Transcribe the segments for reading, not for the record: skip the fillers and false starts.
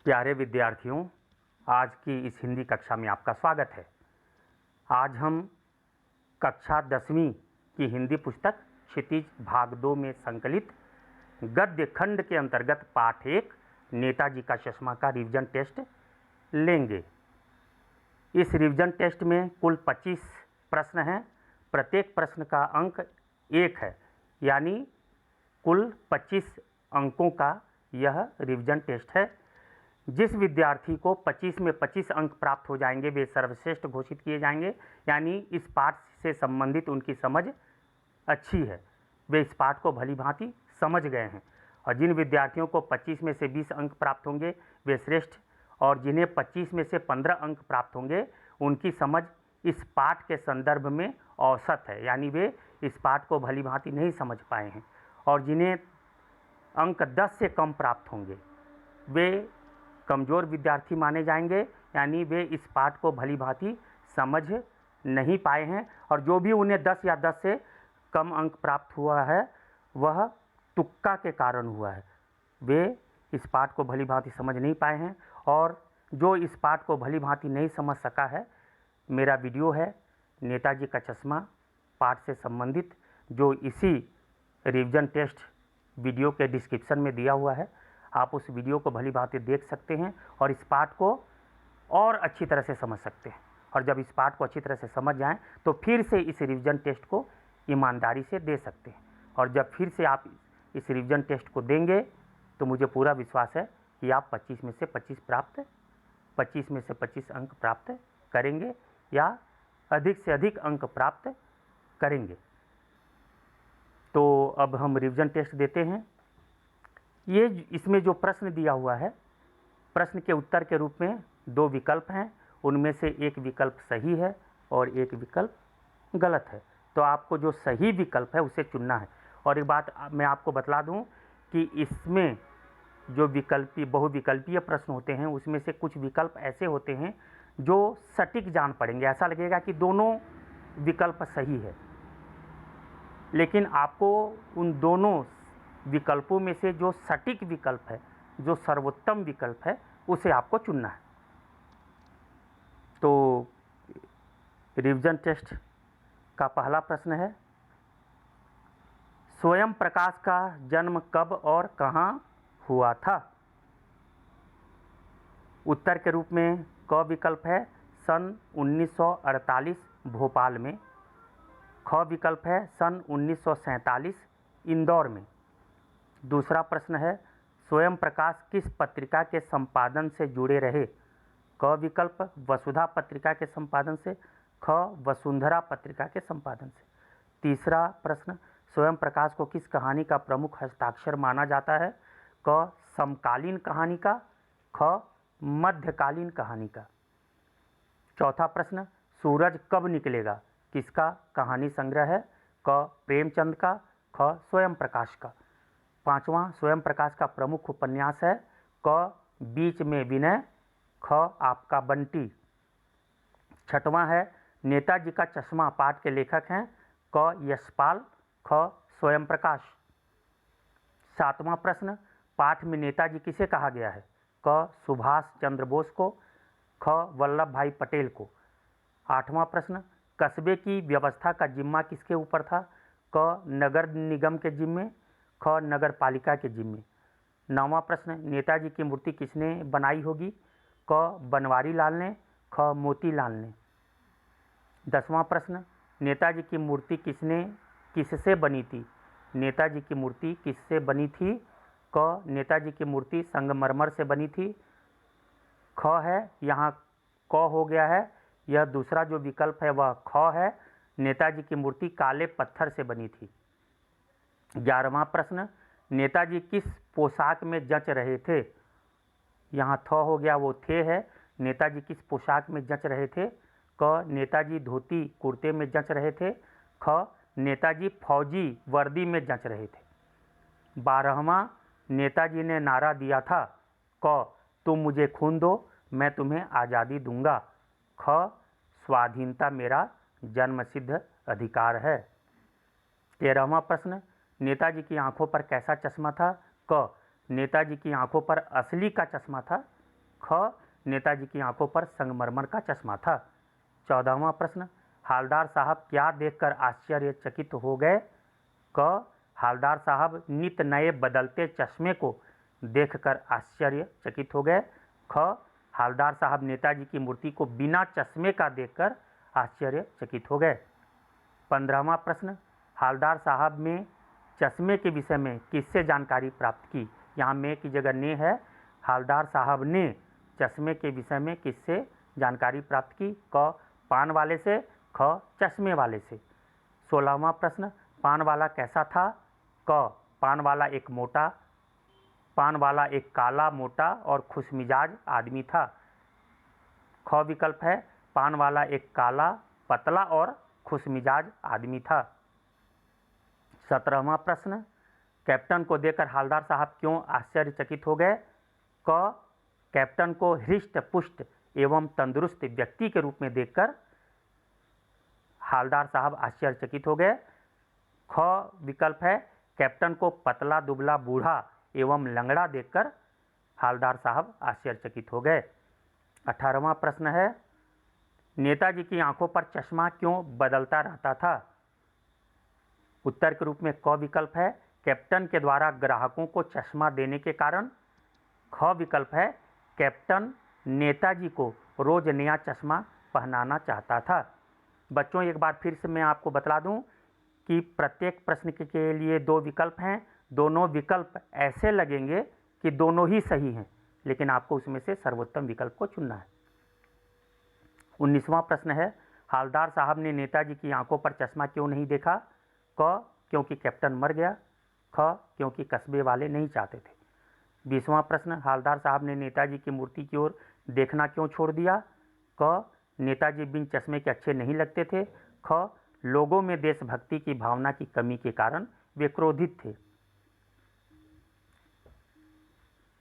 प्यारे विद्यार्थियों, आज की इस हिंदी कक्षा में आपका स्वागत है। आज हम कक्षा 10वीं की हिंदी पुस्तक क्षितिज भाग 2 में संकलित गद्य खंड के अंतर्गत पाठ 1 नेताजी का चश्मा का रिवीजन टेस्ट लेंगे। इस रिवीजन टेस्ट में कुल 25 प्रश्न हैं। प्रत्येक प्रश्न का अंक 1 है, यानी कुल 25 अंकों का यह रिवीजन टेस्ट है। जिस विद्यार्थी को 25 में 25 अंक प्राप्त हो जाएंगे वे सर्वश्रेष्ठ घोषित किए जाएंगे, यानी इस पाठ से संबंधित उनकी समझ अच्छी है, वे इस पाठ को भली भांति समझ गए हैं। और जिन विद्यार्थियों को 25 में से 20 अंक प्राप्त होंगे वे श्रेष्ठ, और जिन्हें 25 में से 15 अंक प्राप्त होंगे उनकी समझ इस पाठ के संदर्भ में औसत है, यानी वे इस पाठ को भली भांति नहीं समझ पाए हैं। और जिन्हें अंक 10 से कम प्राप्त होंगे वे कमज़ोर विद्यार्थी माने जाएंगे, यानी वे इस पाठ को भली भांति समझ नहीं पाए हैं। और जो भी उन्हें 10 या 10 से कम अंक प्राप्त हुआ है वह तुक्का के कारण हुआ है, वे इस पाठ को भली भांति समझ नहीं पाए हैं। और जो इस पाठ को भली भांति नहीं समझ सका है, मेरा वीडियो है नेताजी का चश्मा पाठ से संबंधित, जो इसी रिवीजन टेस्ट वीडियो के डिस्क्रिप्शन में दिया हुआ है। आप उस वीडियो को भली भांति देख सकते हैं और इस पाठ को और अच्छी तरह से समझ सकते हैं। और जब इस पाठ को अच्छी तरह से समझ जाएं तो फिर से इस रिवीजन टेस्ट को ईमानदारी से दे सकते हैं। और जब फिर से आप इस रिवीजन टेस्ट को देंगे तो मुझे पूरा विश्वास है कि आप 25 में से 25 अंक प्राप्त करेंगे या अधिक से अधिक अंक प्राप्त करेंगे। तो अब हम रिवीजन टेस्ट देते हैं। ये इसमें जो प्रश्न दिया हुआ है, प्रश्न के उत्तर के रूप में 2 विकल्प हैं, उनमें से एक विकल्प सही है और एक विकल्प गलत है। तो आपको जो सही विकल्प है उसे चुनना है। और एक बात मैं आपको बतला दूं कि इसमें जो बहुविकल्पीय प्रश्न होते हैं उसमें से कुछ विकल्प ऐसे होते हैं जो सटीक जान पड़ेंगे, ऐसा लगेगा कि दोनों विकल्प सही है, लेकिन आपको उन दोनों विकल्पों में से जो सटीक विकल्प है, जो सर्वोत्तम विकल्प है, उसे आपको चुनना है। तो रिवीजन टेस्ट का पहला प्रश्न है, स्वयं प्रकाश का जन्म कब और कहाँ हुआ था? उत्तर के रूप में क विकल्प है सन 1948 भोपाल में, ख विकल्प है सन 1947 इंदौर में। दूसरा प्रश्न है, स्वयं प्रकाश किस पत्रिका के संपादन से जुड़े रहे? क विकल्प वसुधा पत्रिका के संपादन से, ख वसुंधरा पत्रिका के संपादन से। तीसरा प्रश्न, स्वयं प्रकाश को किस कहानी का प्रमुख हस्ताक्षर माना जाता है? क समकालीन कहानी का, ख मध्यकालीन कहानी का। चौथा प्रश्न, सूरज कब निकलेगा किसका कहानी संग्रह है? क प्रेमचंद का, ख स्वयं प्रकाश का। पांचवा, स्वयं प्रकाश का प्रमुख उपन्यास है? क बीच में विनय, ख आपका बंटी। छठवां है, नेताजी का चश्मा पाठ के लेखक हैं? क यशपाल, ख स्वयं प्रकाश। सातवां प्रश्न, पाठ में नेताजी किसे कहा गया है? क सुभाष चंद्र बोस को, ख वल्लभ भाई पटेल को। आठवां प्रश्न, कस्बे की व्यवस्था का जिम्मा किसके ऊपर था? क नगर निगम के जिम्मे, ख नगर पालिका के जिम्मे। नौवां प्रश्न, नेताजी की मूर्ति किसने बनाई होगी? क बनवारी लाल ने, ख मोती लाल ने। 10वां प्रश्न, नेताजी की मूर्ति किससे बनी थी? नेताजी की मूर्ति किससे बनी थी? क नेताजी की मूर्ति संगमरमर से बनी थी। ख है, यहाँ क हो गया है, यह दूसरा जो विकल्प है वह ख है, नेताजी की मूर्ति काले पत्थर से बनी थी। 11वां प्रश्न, नेताजी किस पोशाक में जच रहे थे? यहाँ थ हो गया, वो थे है, नेताजी किस पोशाक में जच रहे थे? क नेताजी धोती कुर्ते में जच रहे थे, ख नेताजी फौजी वर्दी में जच रहे थे। 12वां, नेताजी ने नारा दिया था? क तुम मुझे खून दो मैं तुम्हें आज़ादी दूंगा, ख स्वाधीनता मेरा जन्मसिद्ध अधिकार है। 13वां प्रश्न, नेताजी की आंखों पर कैसा चश्मा था? क नेताजी की आंखों पर असली का चश्मा था ख नेताजी की आंखों पर संगमरमर का चश्मा था। 14वां प्रश्न, हालदार साहब क्या देखकर आश्चर्यचकित हो गए? क हालदार साहब नित नए बदलते चश्मे को देखकर आश्चर्यचकित हो गए। ख हालदार साहब नेताजी की मूर्ति को बिना चश्मे का देखकर आश्चर्यचकित हो गए। 15वां प्रश्न, हालदार साहब में चश्मे के विषय में किससे जानकारी प्राप्त की? यहाँ में की जगह ने है। हालदार साहब ने चश्मे के विषय में किससे जानकारी प्राप्त की? क पान वाले से, ख चश्मे वाले से। 16वां प्रश्न, पान वाला कैसा था? क पान वाला एक काला मोटा और खुशमिजाज आदमी था। ख विकल्प है, पान वाला एक काला पतला और खुशमिजाज आदमी था। 17वां प्रश्न, कैप्टन को देखकर हालदार साहब क्यों आश्चर्यचकित हो गए? क कैप्टन को हृष्ट पुष्ट एवं तंदुरुस्त व्यक्ति के रूप में देखकर हालदार साहब आश्चर्यचकित हो गए। ख विकल्प है, कैप्टन को पतला दुबला बूढ़ा एवं लंगड़ा देखकर हालदार साहब आश्चर्यचकित हो गए। 18वां प्रश्न है, नेताजी की आंखों पर चश्मा क्यों बदलता रहता था? उत्तर के रूप में क विकल्प है, कैप्टन के द्वारा ग्राहकों को चश्मा देने के कारण। ख विकल्प है, कैप्टन नेताजी को रोज नया चश्मा पहनाना चाहता था। बच्चों, एक बार फिर से मैं आपको बता दूं कि प्रत्येक प्रश्न के लिए 2 विकल्प हैं। दोनों विकल्प ऐसे लगेंगे कि दोनों ही सही हैं, लेकिन आपको उसमें से सर्वोत्तम विकल्प को चुनना है। 19वां प्रश्न है, हालदार साहब ने नेताजी की आंखों पर चश्मा क्यों नहीं देखा? क क्योंकि कैप्टन मर गया। ख क्योंकि कस्बे वाले नहीं चाहते थे। 20वां प्रश्न, हालदार साहब ने नेताजी की मूर्ति की ओर देखना क्यों छोड़ दिया? क नेताजी बिन चश्मे के अच्छे नहीं लगते थे। ख लोगों में देशभक्ति की भावना की कमी के कारण वे क्रोधित थे।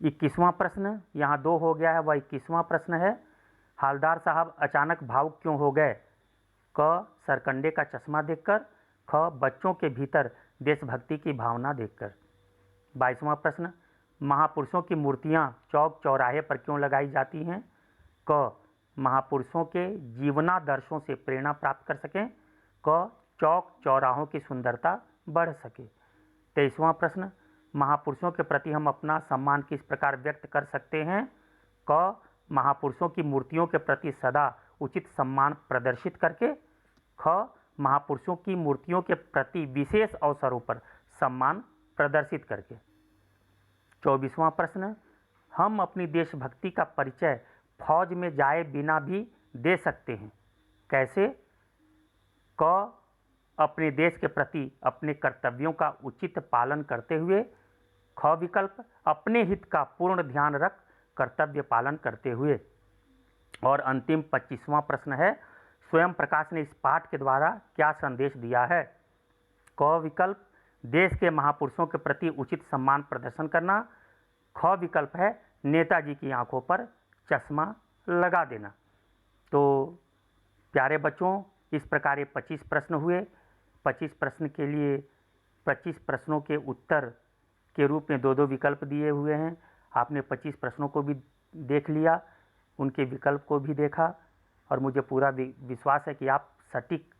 21वां प्रश्न, यहाँ 2 हो गया है, वह 21वां प्रश्न है, हालदार साहब अचानक भावुक क्यों हो गए? क सरकंडे का चश्मा देखकर। ख बच्चों के भीतर देशभक्ति की भावना देखकर। 22वां प्रश्न, महापुरुषों की मूर्तियां चौक चौराहे पर क्यों लगाई जाती हैं? क महापुरुषों के जीवनादर्शों से प्रेरणा प्राप्त कर सकें। क चौक चौराहों की सुंदरता बढ़ सके। 23वां प्रश्न, महापुरुषों के प्रति हम अपना सम्मान किस प्रकार व्यक्त कर सकते हैं? क महापुरुषों की मूर्तियों के प्रति सदा उचित सम्मान प्रदर्शित करके। ख महापुरुषों की मूर्तियों के प्रति विशेष अवसरों पर सम्मान प्रदर्शित करके। 24वां प्रश्न, हम अपनी देशभक्ति का परिचय फौज में जाए बिना भी दे सकते हैं, कैसे? क अपने देश के प्रति अपने कर्तव्यों का उचित पालन करते हुए। ख विकल्प, अपने हित का पूर्ण ध्यान रख कर्तव्य पालन करते हुए। और अंतिम 25वां प्रश्न है, स्वयं प्रकाश ने इस पाठ के द्वारा क्या संदेश दिया है? क विकल्प, देश के महापुरुषों के प्रति उचित सम्मान प्रदर्शन करना। ख विकल्प है, नेताजी की आंखों पर चश्मा लगा देना। तो प्यारे बच्चों, इस प्रकार ये 25 प्रश्न हुए। 25 प्रश्न के लिए 25 प्रश्नों के उत्तर के रूप में 2-2 विकल्प दिए हुए हैं। आपने 25 प्रश्नों को भी देख लिया, उनके विकल्प को भी देखा, और मुझे पूरा विश्वास है कि आप सटीक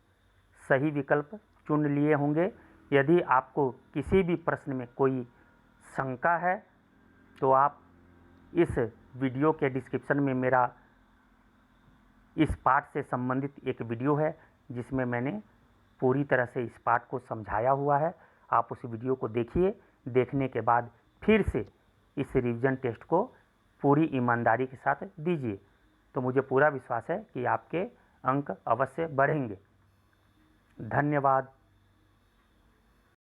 सही विकल्प चुन लिए होंगे। यदि आपको किसी भी प्रश्न में कोई शंका है तो आप इस वीडियो के डिस्क्रिप्शन में मेरा इस पाठ से संबंधित एक वीडियो है, जिसमें मैंने पूरी तरह से इस पाठ को समझाया हुआ है। आप उस वीडियो को देखिए। देखने के बाद फिर से इस रिवीजन टेस्ट को पूरी ईमानदारी के साथ दीजिए, तो मुझे पूरा विश्वास है कि आपके अंक अवश्य बढ़ेंगे। धन्यवाद।